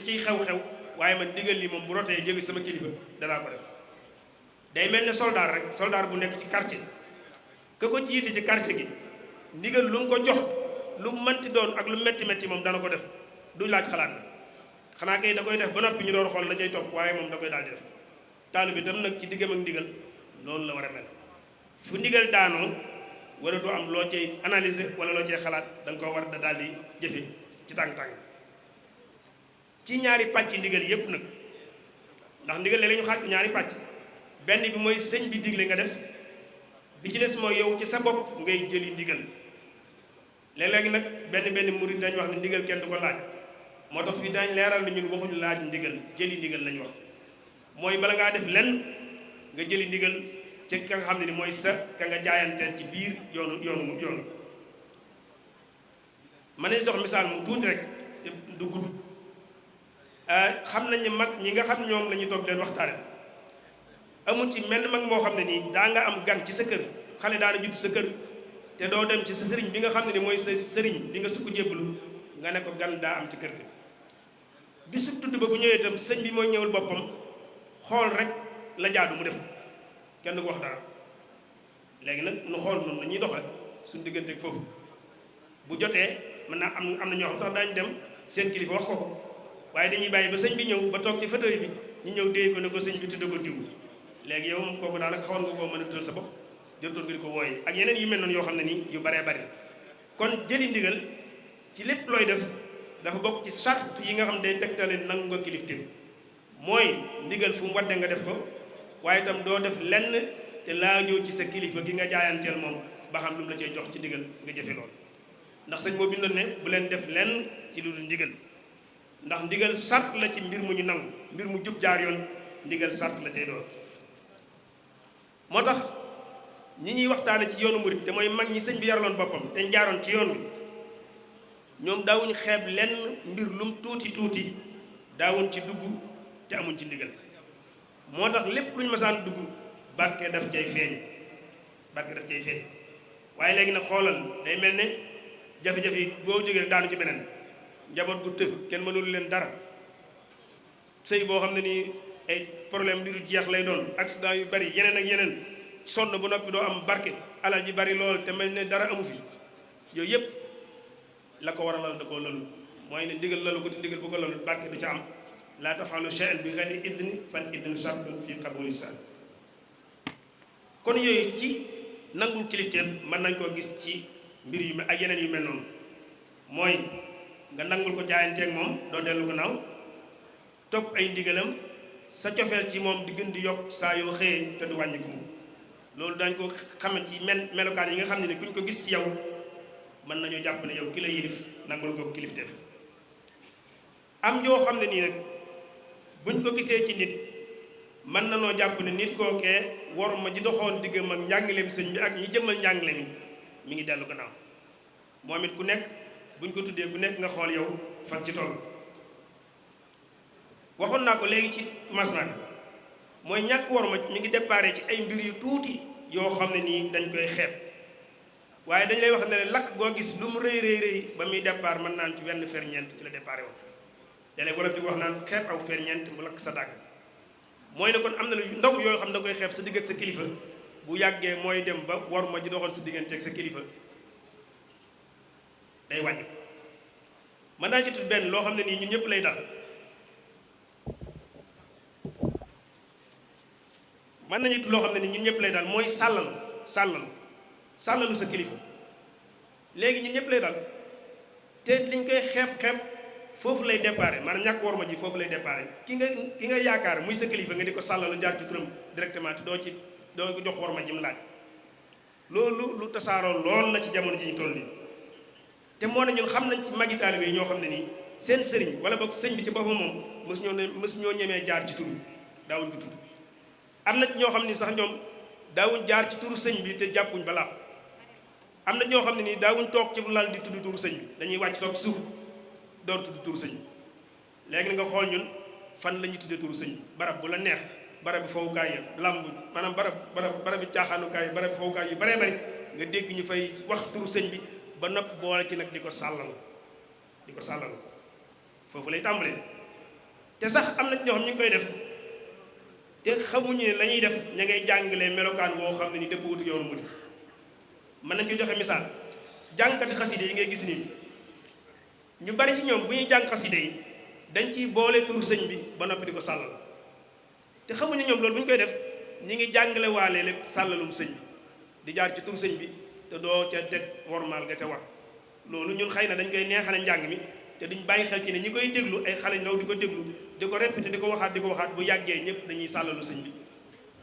ciy xew-xew waaye man ndigal li moom bu rotee jóge sama kilifa danaa ko def day mel ne soldat rek soldat bu nekk ci quartier ka ko jiite ci quartier gi ndigal lu mu ko jox lu mu mënti doon ak lu metti metti moom dana ko def du laaj xalaat na xanaa kay da koy def ba noppi ñu door xool la cay topp waaye moom da koy daal di def taalu bi tam nag ci diggam ak ndigal noonu la war a mel fu ndigal daanoo waratu am loo cay analyser wala loo cay xalaat da nga ko war da daal di jëfe ci tàng-tàng ci ñaari pàcc ndigal yépp nag, ndax ndigal léeg-léeg ñu xaaj ko ñaari pàcc. benn bi mooy sëñ bi digle nga def, bi ci des mooy yow ci sa bopp ngay jëli ndigal. léeg-léegi nag benn murid dañ wax ne ndigal kenn du ko laaj, moo tax fii dañ leeral na ñun waxuñu laaj ndigal, jëli ndigal lañ wax. mooy bala ngaa def lenn nga jëli ndigal ci ka nga xam ne ni mooy sa ka nga jaayanteel ci biir yoonu ma ne jox misaal mu tuuti rek te du gudd. xam nañ ne mag ñi nga xam ñoom la ñuy toog leen waxtaane, amul ci mel mag moo xam ne nii daa nga am gan ci sa kër, xale daana judd sa kër te doo dem ci sa sëriñ bi nga xam ne ni mooy sa sëriñ bi nga sukk jébbalu nga ne ko gan daa am ci kër ga. bisu tudd ba bu ñëwee itam sëñ bi mooy ñëwal boppam xool rek la jaadu mu def kenn du ko wax dara. léegi nag nu xool noonu la ñuy doxal suñu digganteeg foofu bu jotee mën naa am na ñoo xam sax daañu dem seen kilifa wax ko waaye dañuy bàyyi ba sëñ bi ñëw ba toog ci fauteuil bi ñu ñëw déy ko ne ko sëñ bi tudde ko diw. léegi yow kooku daanaka xawoon nga koo mën a tuddal sa bopp jotoon nga di ko wooye ak yeneen yu mel noonu yoo xam ne nii yu baree bari. kon jëli ndigal ci lépp looy def dafa bokk ci sart yi nga xam day tegtale nangu nga kilifteef. mooy ndigal fu mu wadde nga def ko, waaye itam doo def lenn te laajoo ci sa kilifa gi nga jaayanteel moom ba xam lu mu la cay jox ci ndigal nga jëfe lool. ndax sëñ moo bindoon ne bu leen def lenn ci lu dul ndigal, ndax ndigal sart la ci mbir mu ñu nangu, mbir mu jub jaar yoon ndigal sart la cay doon. moo tax ñi ñuy waxtaane ci yoonu murit te mooy mag ñi sëñ bi yaraloon boppam te ñu jaaroon ci yoon wi, ñoom daawuñ xeeb lenn mbir lum tuuti tuuti daawuñ ci dugg te amuñ ci ndigal. moo tax lépp luñ masaan dugg barke daf cay feeñ, waaye léegi nag xoolal day mel ne jafe-jafe yi boo jógee daanu ci beneen njaboot gu tëg kenn mënul leen dara, sëy boo xam ne nii ay problème li du jeex lay doon, accident yu bari yeneen ak yeneen, sonn bu noppi doo am barke, alal ji bari lool te mel ne dara amu fi. yooyu yëpp la ko war a lal da koo lalu, mooy ne ndigal lalu ko te ndigal bu ko lalu barke du ca am. laa tafaalu shay'an bi ghayri idni fal idnu shartun fi qabuli san. kon yooyu ci nangul kilifteef mën nañ koo gis ci mbir yu ak yeneen yu mel noonu, mooy nga nangul ko jaayanteeg moom doo dellu gannaaw, topp ay ndigalam, sa cofeel ci moom di gën di yokk saa yoo xëyee te du wàññiku mu. loolu dañ ko xame ci melokaan yi nga xam ne ni kuñ ko gis ci yow mën nañoo jàpp ne yow ki la yilif nangul ko kilifteef. am joo xam ne nii nag buñ ko gisee ci nit mën na noo jàpp ne nit kookee war ma ji doxoon diggam ak njàngaleem sëñ bi ak ñi jëmmal njàngale mi ngi dellu gannaaw. moom it ku nekk buñ ko tuddee ku nekk nga xool yow fan ci toll. waxoon naa ko léegi ci commencement bi mooy ñàkk war ma mi ngi déparé ci ay mbir yu tuuti yoo xam ne nii dañ koy xeeb, waaye dañ lay wax ne lakk goo gis lu mu rëy ba muy départ mën naan ci wenn ferñeent ci la déparé woon. léeg-léeg wala fi wax naan xeeb aw ferñeent mu lakk sa dàgg, mooy ne kon am na lu ndaw yoo xam ne da nga koy xeeb sa digg ak sa kilifa, bu yàggee mooy dem ba war ma ji doxoon sa diggante ak sa kilifa day wàññi. mën naa ci tudd benn loo xam ne nii ñun ñëpp lay dal. mën nañu tudd loo xam ne nii ñun ñëpp lay dal mooy sàllalu sa kilifa. léegi ñun ñëpp lay dal te liñ koy xeeb foofu lay déparé, maanaam ñàkk war ma ji foofu lay déparé. ki nga yaakaar muy sa kilifa nga di ko sàllalu jaar ci turam directement te doo ko jox war ma ji mu laaj. loolu lu tasaaroo lool la ci jamono ji ñu toll nii. te moo ne ñun xam nañ ci magi taalibe yi ñoo xam ne nii seen sëriñ wala boog sëñ bi ci boppam moom mësu ñoo ñemee jaar ci tur bi daawuñ ko tudd. am na ñoo xam ne sax ñoom daawuñ jaar ci turu sëñ bi te jàppuñ ba laab. am na ñoo xam ne nii daawuñ toog ci lal di tudd turu sëñ bi, dañuy wàcc toog ci suuf door tudd turu sëñ bi. léegi nga xool ñun fan la ñuy tuddee turu sëñ bi, barab bu la neex, barab bi fowukaay yi lamb, maanaam barab bi caaxaanukaay yi, barab bi fowukaay yu baree bari nga dégg ñu fay wax turu sëñ bi ba nopp boole ci nag di ko sàllalu foofu lay tàmbalee. te sax am na ñoo xam ñu ngi koy def te xamuñu ne la ñuy def ña ngay jàngalee melokaan boo xam ne ni dëpp wutu yoonu murid. mën nañ ko joxe misaal, jàngkati xaside yi ngay gis nii ñu bari ci ñoom bu ñuy jàng xaside yi dañ ciy boole turu sëñ bi ba noppi di ko sàllal, te xamuñu ñoom loolu bu ñu koy def ñi ngi jàngale waale lépp sàllalum sëñ bi di jaar ci turu sëñ bi te doo ca teg wormaal ga ca war. loolu ñun xëy na dañ koy neexale njàng mi te duñ bàyyi xel ci ne ñi koy déglu ay xale ndaw di ko déglu di ko répété di ko waxaat bu yàggee ñëpp dañuy sàllalu sëñ bi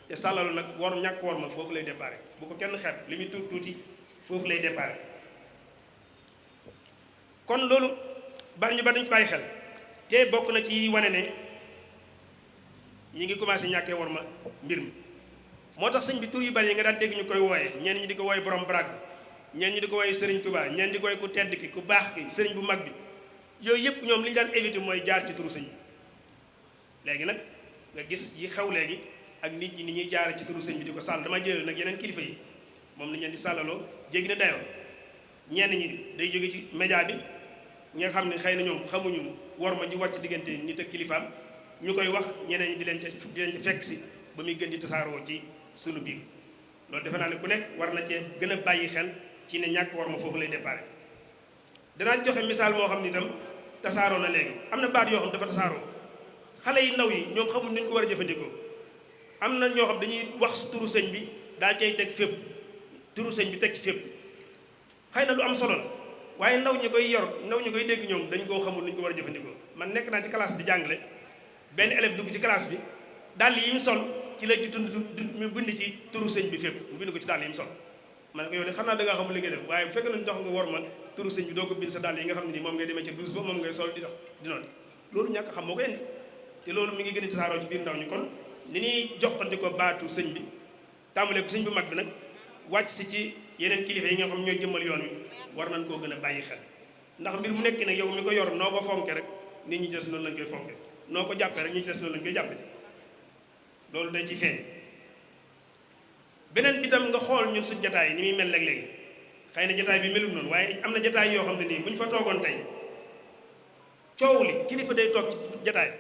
te sàllalu nag war ñàkk war ma foofu lay déparé bu ko kenn xeeb li muy tuuti foofu lay déparé kon loolu bari ñu bari dañ ci bàyyi xel te bokk na ci wane ne ñi ngi commencé ñàkkee war ma mbir mi moo tax sëñ bi tur yu bari yi nga daan dégg ñu koy wooye ñenn ñi di ko wooye borom baraag bi ñenn ñi di ko wooye sëriñ Touba ñenn di ko wooye ku tedd ki ku baax ki sëriñ bu mag bi yooyu yëpp ñoom li ñu daan éviter mooy jaar ci turu sëñ bi léegi nag nga gis yi xew léegi ak nit ñi ni ñuy jaare ci turu sëñ bi di ko sàll dama jël nag yeneen kilifa yi moom lañ leen di sàllaloo jéggi na dayoo ñenn ñi day jóge ci média bi ñi nga xam ne xëy na ñoom xamuñu war ma ji wàcc diggante nit ak kilifaam ñu koy wax ñeneen ñi di leen ci fekk si ba muy gën di tasaaroo ci sunu biir loolu defe naa ne ku nekk war na cee gën a bàyyi xel ci ne ñàkk war ma foofu lay déparé danaa joxe misaal moo xam ni itam tasaaroo na léegi am na baat yoo xam dafa tasaaroo xale yi ndaw yi ñoom xamuñ ni ñu ko war a jëfandikoo am na ñoo xam dañuy wax turu sëñ bi daal cay teg fépp turu sëñ bi teg ci fépp xëy na lu am solo la waaye ndaw ñi koy yor ndaw ñi koy dégg ñoom dañ koo xamul ni ñu ko war a jëfandikoo man nekk naa ci classe di jàngale benn élève dugg ci classe bi dàll yi mu sol ci la ci tund mu bind ci turu sëñ bi fépp mu bind ko ci dàll yi mu sol ma ne ko yow de xam naa da ngaa xamul li ngay def waaye bu fekkee nañ jox nga war ma turu sëñ bi doo ko bind sa dàll yi nga xam ne nii moom ngay demee ci douze ba moom ngay sol di dox di noonu loolu ñàkk xam moo ko indi te loolu mi ngi gën a tasaaroo ci biir ndaw ñi kon ni ñuy joxante ko baatu sëñ bi tàmbalee ko sëñ bu mag bi nag wàcc si ci yeneen kilifa yi nga xam ñooy jëmmal yoon wi war nañ koo gën a bàyyi xel ndax mbir mu nekk nag yow mi ko yor noo ko fonke rek nit ñi des noonu lañ koy fonke noo ko jàppee rek ñi ci des noonu lañ koy jàppe loolu day ci feeñ beneen bi tam nga xool ñun suñ jataay ni muy mel léeg-léegi xëy na jataay bi melum noonu waaye am na jataay yoo xam ne nii bu ñu fa toogoon tey coow li kilifa day toog ci jataay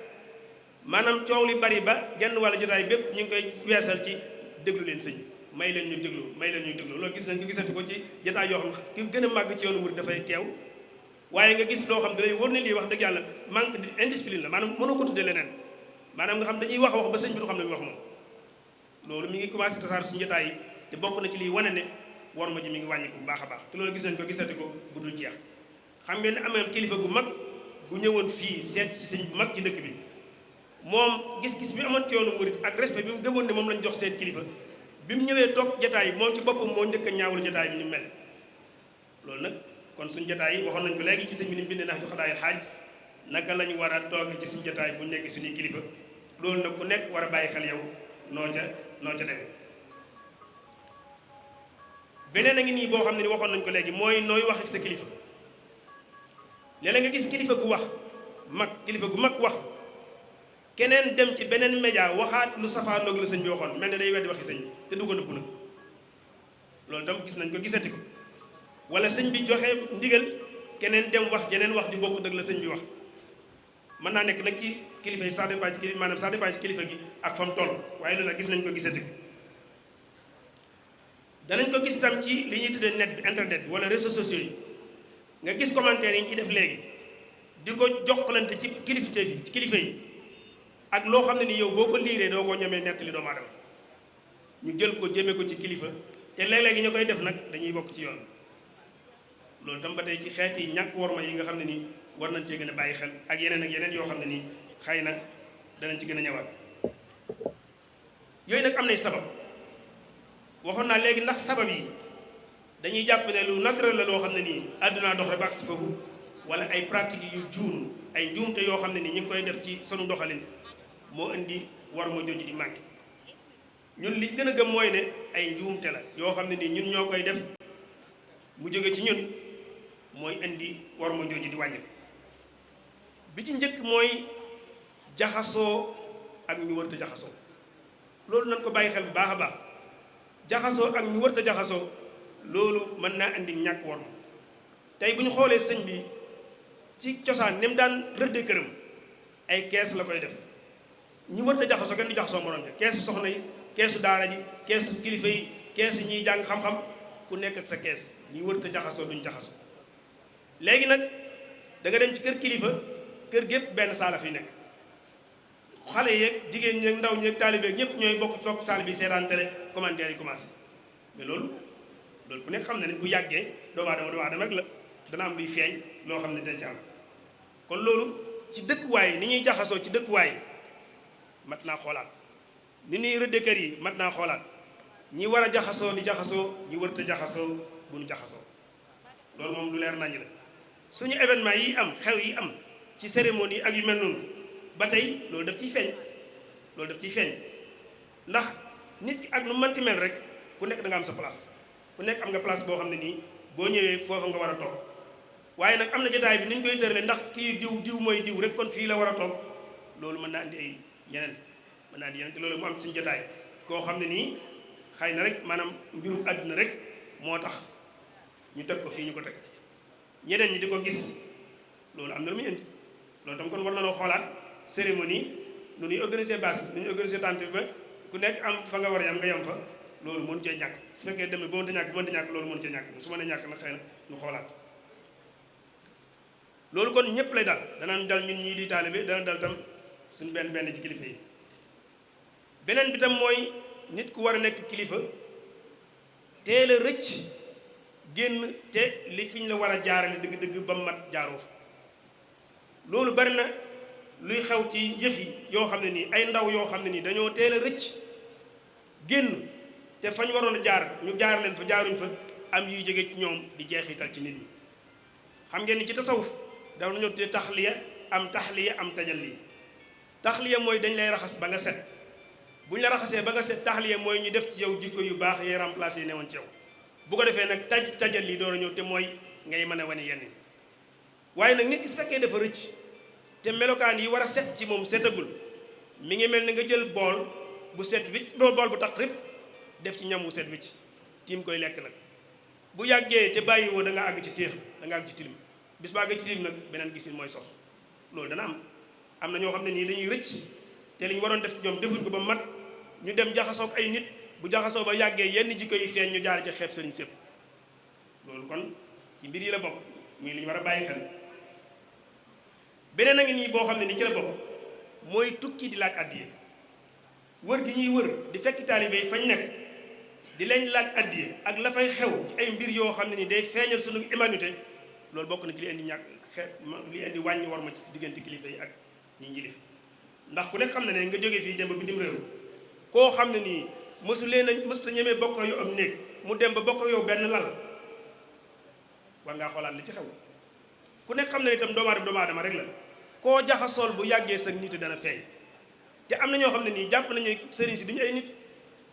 maanaam coow li bari ba genn wàllu jotaay bépp ñu ngi koy weesal ci déglu leen sëñ may leen ñu déglu loolu gis nañ ko gisati ko ci jotaay yoo xam ki gën a màgg ci yoonu murid dafay teew waaye nga gis loo xam da lay wóor ne lii wax dëgg yàlla manque d'indiscipline la maanaam mënoo ko tuddee leneen maanaam nga xam dañuy wax ba sëñ bi du xam ne mu wax moom loolu mi ngi commencé tasaar suñu jotaay yi te bokk na ci liy wane ne war ma ji mi ngi wàññiku bu baax a baax te loolu gis nañ ko gisati ko bu dul jeex xam ngeen ne amee kilifa gu mag gu ñëwoon fii seet si sëñ bu mag ci dëkk bi moom gis-gis bi amoon ci yoonu murid ak respect bi mu gëmoon ne moom lañ jox seen kilifa bi mu ñëwee toog jataay moom ci boppam moo njëkk a ñaawlu jataay bi ñu mel loolu nag kon suñ jataay yi waxoon nañ ko léegi ci sëñ bi ni mu bindee ndax ju xadaay xaaj naka lañu war a toog ci suñ jataay bu nekk suñuy kilifa loolu nag ku nekk war a bàyyi xel yow noo ca demee beneen a ngi nii boo xam ne ni waxoon nañ ko léegi mooy nooy wax ak sa kilifa léeg-léeg nga gis kilifa gu wax kilifa gu mag wax keneen dem ci beneen média waxaat lu safaanoog la sëñ bi waxoon mel ne day weddi waxi sëñ bi te du ko nëbb nag loolu tam gis nañ ko gisati ko wala sëñ bi joxe ndigal keneen dem wax jeneen wax ju bokk dëgg la sëñ bi wax mën naa nekk nag ci kilifa yi ça dépend ci kilifa maanaam ça dépend ci kilifa gi ak fa mu toll waaye loolu nag gis nañ ko gisati ko danañ ko gis tam ci li ñuy tuddee net bi internet bi wala réseaux sociaux yi nga gis commentaire yi ñu ci def léegi di ko jokkalante ci kilifa yi ak loo xam ne ni yow boo ko liiree doo ko ñemee nettali doomu aadama ñu jël ko jëmee ko ci kilifa te léeg-léegi ñu koy def nag dañuy bokk ci yoon loolu tam ba tey ci xeeti ñàkk worma yi nga xam ne nii war nañ cee gën a bàyyi xel ak yeneen yoo xam ne nii xëy na danañ ci gën a ñëwaat yooyu nag am nay sabab waxoon naa léegi ndax sabab yi dañuy jàpp ne lu naturel la loo xam ne nii àdduna dox rek ba agsi foofu wala ay pratiques yu juunu ay njuumte yoo xam ne nii ñu ngi koy def ci sunu doxalin moo indi war ma jooju di manqué ñun li gën a gëm mooy ne ay njuumte la yoo xam ne nii ñun ñoo koy def mu jóge ci ñun mooy indi war ma jooju di wàññi bi ci njëkk mooy jaxasoo ak ñu wërta jaxasoo loolu nañ ko bàyyi xel bu baax a baax jaxasoo ak ñu wërta jaxasoo loolu mën naa indi ñàkk war ma tey bu ñu xoolee sëñ bi ci cosaan ni mu daan rëddee këram ay kees la koy def ñu wërta jaxasoo kenn du jaxasoo morom ja keesu soxna yi keesu daara ji keesu kilifa yi keesu ñiy jàng xam-xam ku nekk ak sa kees ñi wërta jaxasoo duñ jaxasoo léegi nag da nga dem ci kër kilifa kër gépp benn saala fi nekk xale yeeg jigéen ñeeg ndaw ñeeg taalibeeg ñëpp ñooy bokk toog saal bi seetaan télé commentaire yi commencé mais loolu ku nekk xam na ne bu yàggee doomu aadama rek la dana am luy feeñ loo xam ne dina ci am kon loolu ci dëkkuwaay ni ñuy jaxasoo ci dëkkuwaay mat naa xoolaat ni ñuy rëdde kër yi mat naa xoolaat ñi war a jaxasoo di jaxasoo ñi wërta jaxasoo bu nu jaxasoo loolu moom lu leer nañ la suñu événement yi am xew yi am ci cérémonie ak yu mel noonu ba tey loolu daf ciy feeñ ndax nit ki ak nu manti mel rek ku nekk da nga am sa place ku nekk am nga place boo xam ne nii boo ñëwee foofa nga war a toog waaye nag am na jotaay bi ni ñu koy tërale ndax kii diw mooy diw rek kon fii la war a toog loolu mën naa indi ay yeneen mën naa indi yeneen te loolu mu am suñu jotaay koo xam ne nii xëy na rek maanaam mbirum àdduna rek moo tax ñu teg ko fii ñu ko teg ñeneen ñi di ko gis loolu am na lu muy indi loolu tam kon war na loo xoolaat cérémonie nu ñuy organiser base bi nu ñuy organiser tante bi ba ku nekk am fa nga war a yam nga yam fa loolu mënu cee ñàkk su fekkee dem na ba mënta ñàkk loolu mënu cee ñàkk su mënee ñàkk nag xëy na ñu xoolaat loolu kon ñëpp lay dal danaan dal ñun ñii di taalibe dana dal tam suñ benn ci kilifa yi beneen bi tam mooy nit ku war a nekk kilifa teel a rëcc génn te li fi ñu la war a jaarale dëgg-dëgg ba mat jaaroo fa loolu bari na luy xew ci yëf yi yoo xam ne nii ay ndaw yoo xam ne nii dañoo teel a rëcc génn te fañ waroon a jaar ñu jaar leen fa jaaruñ fa am yuy jóge ci ñoom di jeexital ci nit ñi xam ngeen ni ci tasawuf dafa nañoo te taxliya am tajalli taxliya mooy dañ lay raxas ba nga set bu ñu la raxasee ba nga set taxliya mooy ñu def ci yow jikko yu baax yee remplacé ne woon ci yow bu ko defee nag tajalli door a ñëw te mooy ngay mën a wane yenn waaye nag nit ki su fekkee dafa rëcc te melokaan yi war a set ci moom setagul mi ngi mel ni nga jël bool bu set wicc bool bu tax rip def ci ñam wu set wicc tiim koy lekk nag bu yàggee te bàyyi woo da nga àgg ci téex da nga àgg ci tilim bis ba àgg ci tilim nag beneen gisin mooy sos loolu dana am na ñoo xam ne nii dañuy rëcc te li ñu waroon def ci ñoom defuñ ko ba mat ñu dem jaxasoog ay nit bu jaxasoo ba yàggee yenn jikko yi feeñ ñu jaar ci xeeb sëriñ sépp loolu kon ci mbir yi la bokk muy li ñu war a bàyyi xel beneen a ngi nii boo xam ne ni ci la bokk mooy tukki di laaj addiye wër gi ñuy wër di fekk taalibe yi fañ nekk di leen laaj addiye ak la fay xew ci ay mbir yoo xam ne ni day feeñal suñu humanité loolu bokk na ci li indi li indi wàññi war ma ci diggante kilifa yi ak ñi njilif ndax ku nekk xam na ne nga jógee fii dem ba bitim réew koo xam ne nii mësuta ñemee bokk yow am néeg mu dem ba bokk yow benn lal war ngaa xoolaat li ci xew ku nekk xam ne itam doomu aadama rek la koo jaxasool bu yàggee sa nit dana feeñ te am na ñoo xam ne nii jàpp nañu sëriñ si duñu ay nit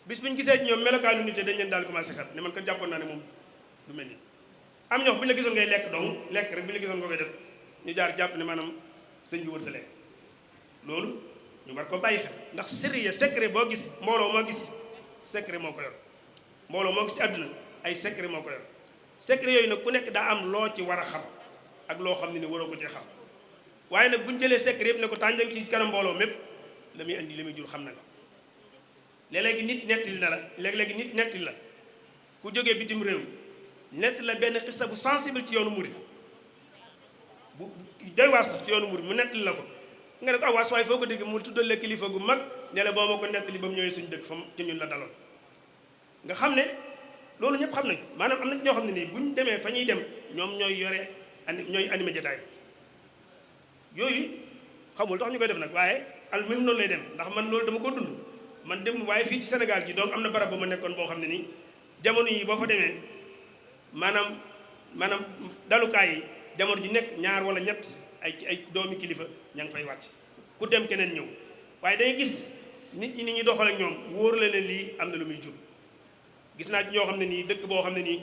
bis bu ñu gisee ci ñoom melokaanu nit dañ leen daal commencé xat ne man ko jàppoon naa ne moom du mel ni am ñoo bu ñu la gisoon ngay lekk donc lekk rek bu ñu la gisoon nga koy def ñu jaar jàpp ne maanaam sëñ bi wërta lekk loolu ñu war ko bàyyi xel ndax sérieux secret boo gis mbooloo moo gis secret moo ko yor mbooloo moo gis ci àdduna ay secret moo ko yor secret yooyu nag ku nekk daa am loo ci war a xam ak loo xam ne ni waroo ko ci xam waaye nag bu ñu jëlee secret yëpp ne ko tànjang ci kanam mbooloo mépp la muy indi li muy jur xam na la léeg-léegi nit nettali na la léeg-léegi nit nettali la ku jógee bitim réew nett la benn xissa bu sensible ci yoonu murid bu doy waar sax ci yoonu murid mu nettali la ko nga ne ko waa sooy foo ko dégg mu tuddal la kilifa gu mag ne la boo ma ko nettali ba mu ñëwee suñu dëkk fa ci ñun la daloon nga xam ne loolu ñëpp xam nañ maanaam am na ñoo xam ne nii bu ñu demee fa ñuy dem ñoom ñooy yore ñooy animé jotaay yooyu xamul tax ñu koy def nag waaye al même noonu lay dem ndax man loolu dama ko dund man dem waaye fii ci Sénégal gi donc am na barab ba ma nekkoon boo xam ne nii jamono yi boo fa demee maanaam dalukaay yi jamono ji nekk ñaar wala ñett ay doomi kilifa ña ngi fay wàcc ku dem keneen ñëw waaye day gis nit ñi ni ñuy doxal ak ñoom wóor la ne lii am na lu muy jur gis naa ci ñoo xam ne nii dëkk boo xam ne nii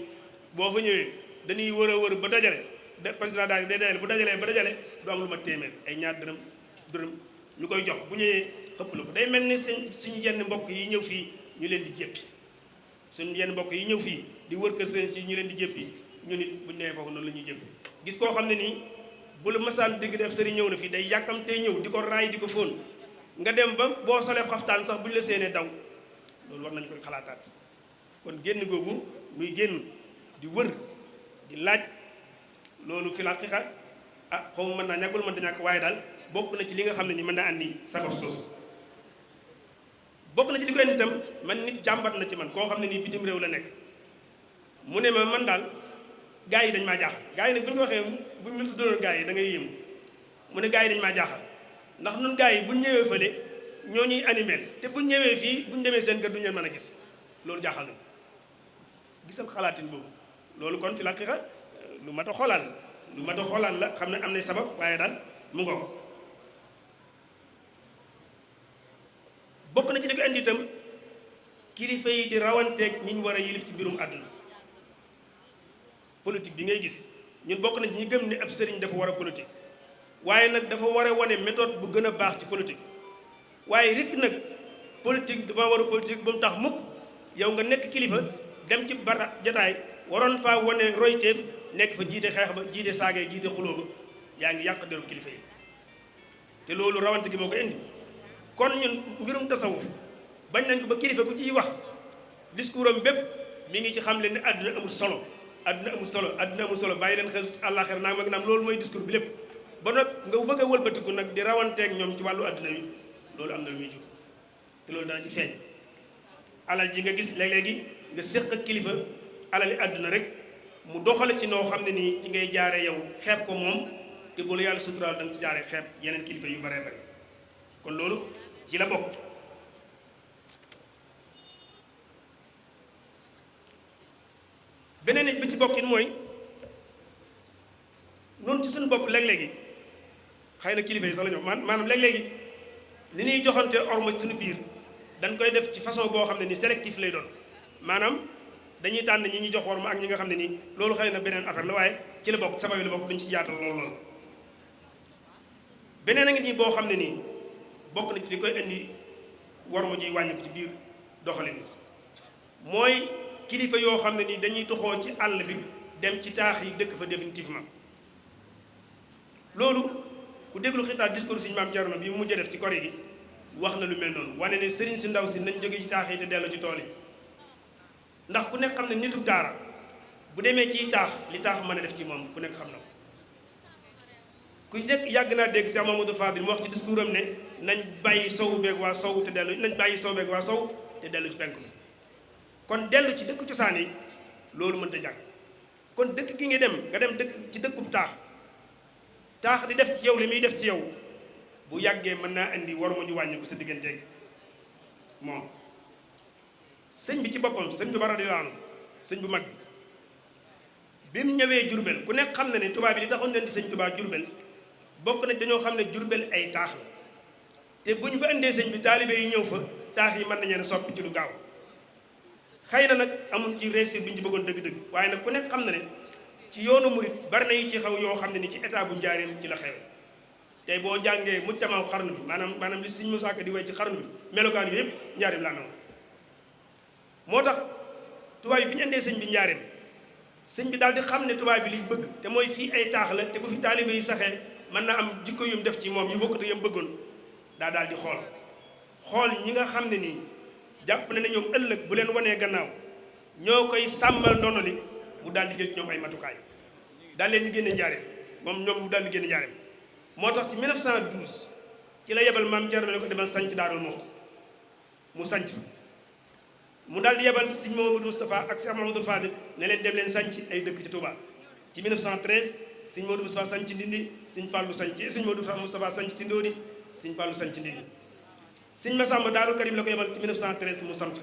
boo fa ñëwee dañuy wër a wër ba dajale président daal day dajale bu dajalee ba dajale du am lu ma téeméer ay ñaar dërëm ñu koy jox bu ñëwee xëpp la ko day mel ni suñu yenn mbokk yi ñëw fii ñu leen di jéppi suñu yenn mbokk yi ñëw fii di wër kër seen si ñu leen di jéppi ñu nit bu ñu nee foofu noonu la ñuy jéppi gis koo xam ne nii bu la masaan dégg def sëriñ ñëw na fii day yàkkamtee ñëw di ko raay di ko fóon nga dem ba boo solee xaftaan sax bu ñu la séenee daw loolu war nañ koy xalaataat kon génn googu muy génn di wër di laaj loolu fi la xaqiqa xaw ma mën naa ñàkkul mën ta ñàkk waaye daal bokk na ci li nga xam ne ni mën naa andi sabab soosu bokk na ci li ko ren itam man nit jàmbat na ci man koo xam ne nii bitim réew la nekk mu ne ma man daal gars yi dañ maa jaaxal gars yi nag bu ñu waxee bu ñu la tuddoon gars yi da ngay yéem mu ne gars yi dañu maa jaaxal ndax nun gars yi buñ ñëwee fële ñoo ñuy animel te buñ ñëwee fii buñ demee seen kër duñu leen mën a gis loolu jaaxal na gisal xalaatin boobu loolu kon fi la xixa lu mat a xoolaat la xam ne am na sabab waaye daal mu ngoo ko bokk na ci li ko indi itam kilifa yi di rawanteeg ñi ñu war a yilif ci mbirum àdduna politique bi ngay gis ñun bokk na ci ñi gëm ne ab sëriñ dafa war a politique waaye nag dafa war a wane méthode bu gën a baax ci politique waaye rek nag politique dama war a politique ba mu tax mukk yow nga nekk kilifa dem ci bara jataay waroon faa wane royteef nekk fa jiite xeex ba jiite saagee jiite xuloo ba yaa ngi yàq deru kilifa yi te loolu rawante gi moo ko indi kon ñun mbirum tasawuf bañ nañ ko ba kilifa ku ciy wax discours am bépp mi ngi ci xam leen ne àdduna amul solo àdduna amul solo bàyyi leen xel àllaaxira naa ma ngi naam loolu mooy discours bi lépp ba nag nga bëgg a wëlbatiku nag di rawanteeg ñoom ci wàllu àdduna wi loolu am na lu muy jur te loolu dana ci feeñ alal ji nga gis léeg-léegi nga séq ak kilifa alali àdduna rek mu doxale ci noo xam ne nii ci ngay jaare yow xeeb ko moom te bu la yàlla suturaal da nga ci jaare xeeb yeneen kilifa yu baree bari kon loolu ci la bokk beneen nit bi ci bokkin mooy noonu ci suñu bopp léeg-léegi xëy na kilifa yi sax la ñu maanaam léeg-léegi li ñuy joxante orma ci suñu biir dañ koy def ci façon boo xam ne ni sélectif lay doon maanaam dañuy tànn ñi ñuy jox orma ak ñi nga xam ne nii loolu xëy na beneen affaire la waaye ci la bokk sabab yi la bokk duñ ci yaatal loolu beneen a ngi nii boo xam ne nii bokk na ci li koy indi worma ji wàññi ko ci biir doxalin mooy kilifa yoo xam ne nii dañuy toxoo ci àll bi dem ci taax yi dëkk fa définitivement loolu ku déglu xitaat discours Sëriñ Maam Cerno bi mu mujj def ci kori gi wax na lu mel noonu wane ne sëriñ si ndaw si nañ jóge ci taax yi te dellu ci tool yi ndax ku nekk xam ne nitu daara bu demee ciy taax li taax mën a def ci moom ku nekk xam na ko ku nekk yàgg naa dégg Cheikh Mamadou Fadil mu wax ci discours am ne nañ bàyyi sow beeg waa sow te dellu nañ bàyyi sow beeg waa sow te dellu ci penku bi kon dellu ci dëkk cosaan yi loolu mënta jàkk kon dëkk gi nga dem dëkk ci dëkkub taax di def ci yow li muy def ci yow bu yàggee mën naa indi war ma ñu wàññi ko sa digganteeg moom sëñ bi ci boppam sëñ bi radiyallaahu anhu sëñ bu mag bi mu ñëwee Jurbel ku nekk xam na ne tubaab bi di taxoon leen di sëñ Tuubaa Jurbel bokk nañ dañoo xam ne Jurbel ay taax la te bu ñu fa indee sëñ bi taalibe yi ñëw fa taax yi mën nañu leen soppi ci lu gaaw xëy na nag amuñ ci réussir bi ñu ci bëggoon dëgg-dëgg waaye nag ku nekk xam na ne ci yoonu murit bari na yi ci xaw yoo xam ne ni ci état bu njaareem ci la xew tey boo jàngee mujtamaaw xarnu bi maanaam li Sëñ Musaa Ka di way ci xarnu bi melokaan yooyu yëpp njaareem laa nangu moo tax tubaab yi bi ñu indee sëñ bi njaareem sëñ bi daal di xam ne tubaab bi liy bëgg te mooy fii ay taax la te bu fi taalibe yi saxee mën na am jikko yum def ci moom yu bokkut yam bëggoon daal di xool ñi nga xam ne nii jàpp na ne ñoom ëllëg bu leen wanee gannaaw ñoo koy sàmmal ndono li mu daal di jël ci ñoom ay matukaay daal leen di génne njaareem mu daal di génne njaareem moo tax ci 1912 ci la yebal maam Cerno ne ko demal sanc Daarul Muxti mu sanc mu daal di yebal sëñ Mamadou Moustapha ak Cheikh Mamadou Fadil ne leen dem leen sanc ay dëkk ci Touba ci 1913 sëñ Mamadou Moustapha sanc Ndindi sëñ Fallou sanc sëñ Mamadou Moustapha sanc Tindóodi sëñ Fallou sanc Ndindi sëñ Massamba Daarul Karim la ko yebal ci 1913 mu sant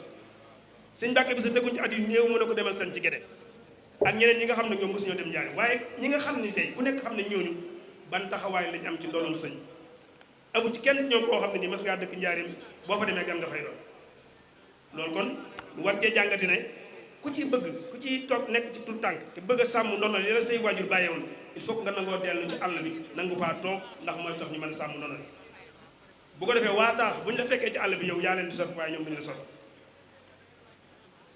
sëñ Mbàkke bi sa teguñ ci at yu néew mu ne ko demal sanc Gédé ak ñeneen ñi nga xam ne ñoom mosuñoo dem njaareem waaye ñi nga xam ne tey ku nekk xam ne ñooñu ban taxawaay lañ am ci ndonol sëñ amu ci kenn ñoom koo xam ne nii mas ngaa dëkk njaareem boo fa demee gan nga fay doon loolu kon mu war cee jàngati ne ku ci toog nekk ci tout tànk te bëgg a sàmm ndonol yi la say waajur bàyyeewoon il faut que nga nangoo dellu ci àll bi nangu faa toog ndax mooy tax ñu mën a sàmm ndonol bu ko defee waa taax bu ñu la fekkee ci àll bi yow yaa leen di sot waaye ñoom duñu la sot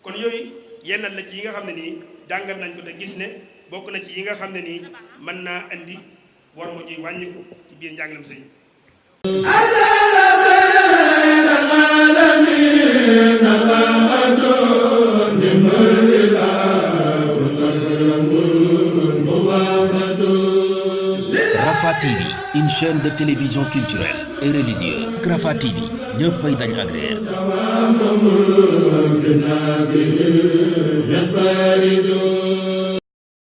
kon yooyu yenn la ci yi nga xam ne nii jàngal nañ ko te gis ne bokk na ci yi nga xam ne nii mën naa andi war ma ji wàññiku ci biir njàngalam sëñ Rafah TV, une chaîne de télévision culturelle et religieuse. Rafah TV ñëppay dañ agréer